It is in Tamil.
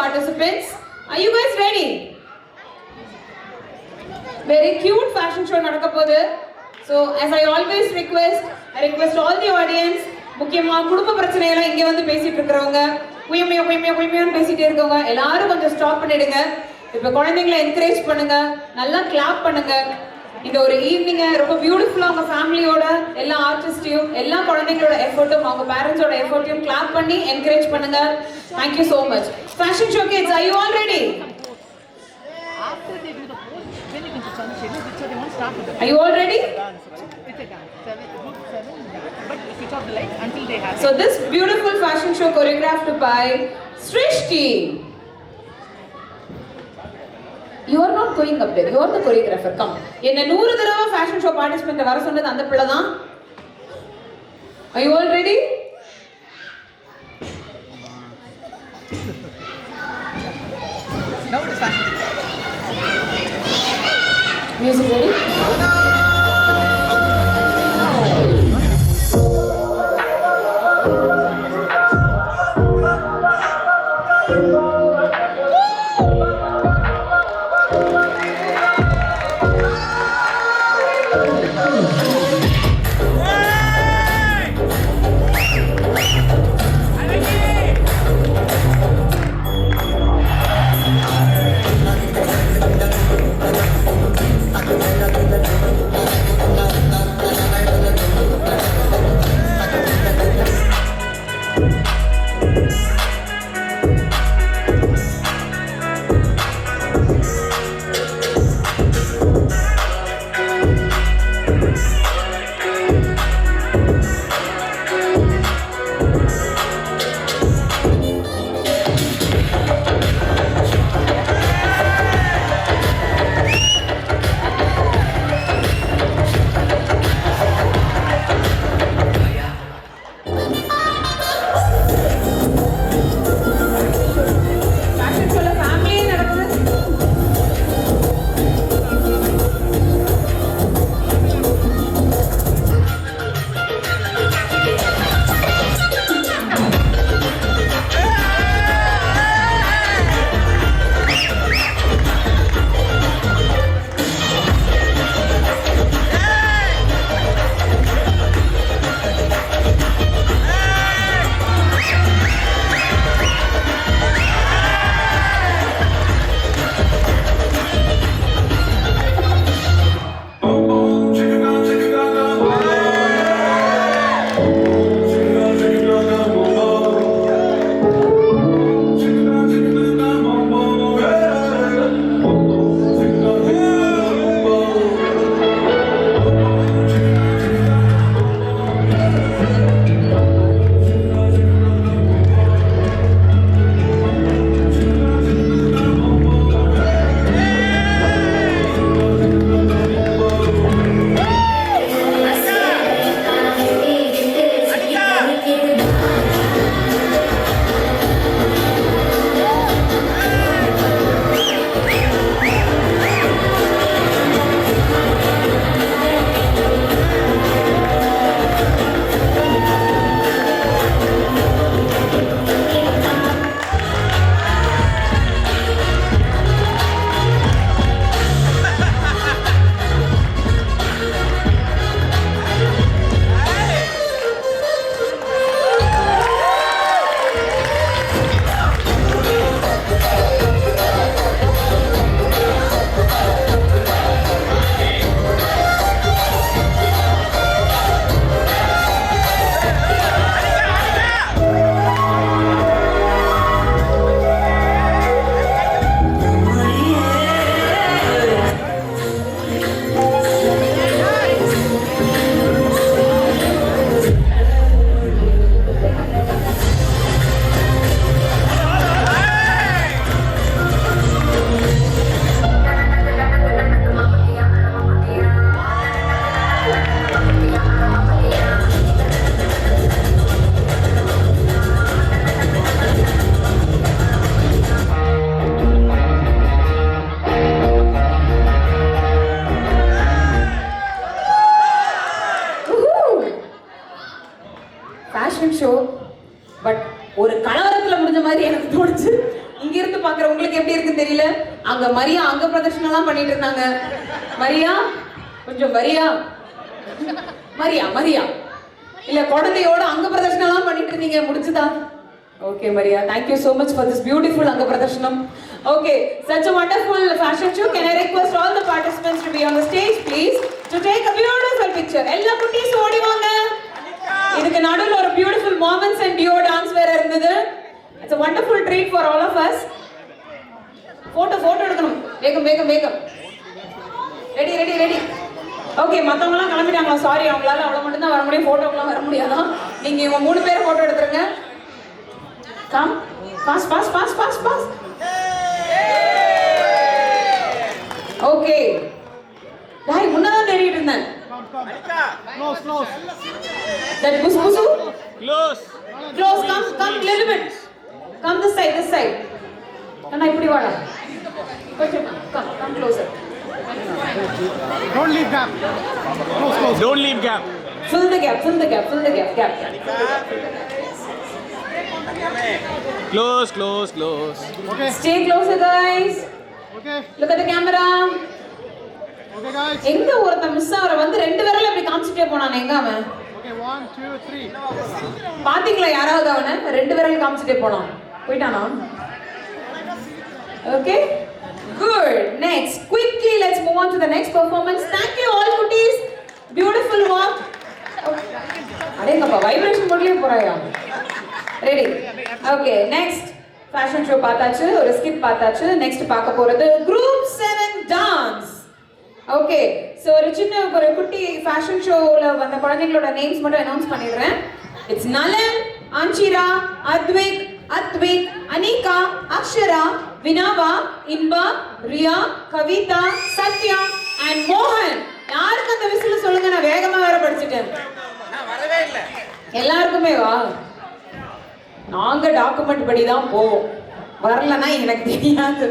participants. Are you guys ready? Very cute fashion show nadakapodhu. So as I always request all the audience, முக்கியமா குடும்ப பிரச்சனை எல்லாம் இங்க வந்து பேசிட்டு இருக்கறவங்க குயமையா பேசிட்டே இருக்கவங்க எல்லாரும் கொஞ்சம் ஸ்டாப் பண்ணிடுங்க. இப்ப குழந்தைகளை என்கரேஜ் பண்ணுங்க, நல்லா கிளாப் பண்ணுங்க. இந்த ஒரு ஈவினிங் ரொம்ப பியூட்டிஃபுல்லா உங்க ஃபேமிலியோட எல்லா ஆர்டிஸ்டையும் எல்லா குழந்தைகளோட எஃபோர்ட்டும் அவங்க பேரண்ட்ஸோட எஃபோர்ட்டையும் கிளாப் பண்ணி என்கரேஜ் பண்ணுங்க. Thank you so much. Fashion show kids, are you all ready? After they do the pose, then you can turn the shade, so they won't start with the Are you all ready? It's a dance. 7, but switch off the lights until they have. So this beautiful fashion show choreographed by Srishti. You are not going up there. You are the choreographer. Come. என்ன 100 தடவை fashion show participant வர சொன்னது அந்த பிள்ளை தான். Are you all ready? Now it is fashion. Music ready? Fashion show but ஒரு கலவரத்தில் முடிஞ்ச மாதிரி எனக்கு தோணுச்சு. இங்க இருந்து பாக்குற உங்களுக்கு எப்படி இருக்குன்னு தெரியல. அங்க மரியா அங்க பிரதர்ஷனம் எல்லாம் பண்ணிட்டு இருந்தாங்க. மரியா கொஞ்சம் மரியா மரியா மரியா இல்ல குழந்தையோட அங்க பிரதர்ஷனம் எல்லாம் பண்ணிட்டு இருந்தீங்க, முடிச்சுதா? Okay, Maria, thank you so much for this beautiful Anga Pradarshanam. Okay, such a wonderful fashion show. Can I request all the participants to be on the stage, please, to take a beautiful picture. Ella kuttis odi vaanga. Idukku nadula or beautiful moments and duo dance vera irundhudu. It's a wonderful treat for all of us. Photo edukanum. Vegam. Ready. Okay, மத்தவங்கலாம் கிளம்பிட்டாங்களா? சாரி, அவங்களால அவ்வளவு மட்டும் தான் வர முடியும், போட்டோக்கெல்லாம் வர முடியாதா? நீங்க இவங்க 3 பேர் போட்டோ எடுத்துருங்க. Come, fast. Okay. Dai, முன்னதான் தேடிட்டு இருந்தேன். Close. That busu. Close. Come little bit. Come this side. Kanna இப்படி வாடா. கொஞ்சம் come closer. Don't leave gap. Close. Don't leave gap. Fill the gap. Close. Okay. Stay closer, guys. Okay. Look at the camera. Okay, guys. எங்க ஒருத்தன் மிஸ் ஆவற வந்து 2 விரல்ல இப்படி காமிச்சிட்டே போனானே, எங்க அவன்? Okay, 1, 2, 3. பாத்தீங்களா யாராவது அவனை 2 விரல் காமிச்சிட்டே போனான்? போயிட்டானா? Okay. Good. Next. Quickly, let's move on to the next performance. Thank you all, cuties. Beautiful walk. அடேங்கப்பா, வைப்ரேஷன் போட்லயே போறாயா? Ready. Okay, next fashion show பார்த்தாச்சு, ஒரு ஸ்கிட் பார்த்தாச்சு. நெக்ஸ்ட் பார்க்க போறது குரூப் 7 டான்ஸ். ஓகே, சோ ஒரு குட்டி ஃபேஷன் ஷோல வந்த குழந்தைகளோட நேம்ஸ் மட்டும் அனௌன்ஸ் பண்ணிடுறேன். இட்ஸ் நலன், அன்ஷிரா, அத்விக், அனிகா, அக்ஷரா, வினாவா, இன்பா, ரியா, கவிதா, சத்யா அண்ட் மோகன். யாருக்கு அந்த விசில் சொல்லுங்க, நான் வேகமா வேற படிச்சிட்டேன். நான் வரவே இல்ல. எல்லாருக்குமே வா. நாங்க டாக்குமெண்ட் படி தான் போவோம், வரலன்னா எனக்கு தெரியாது.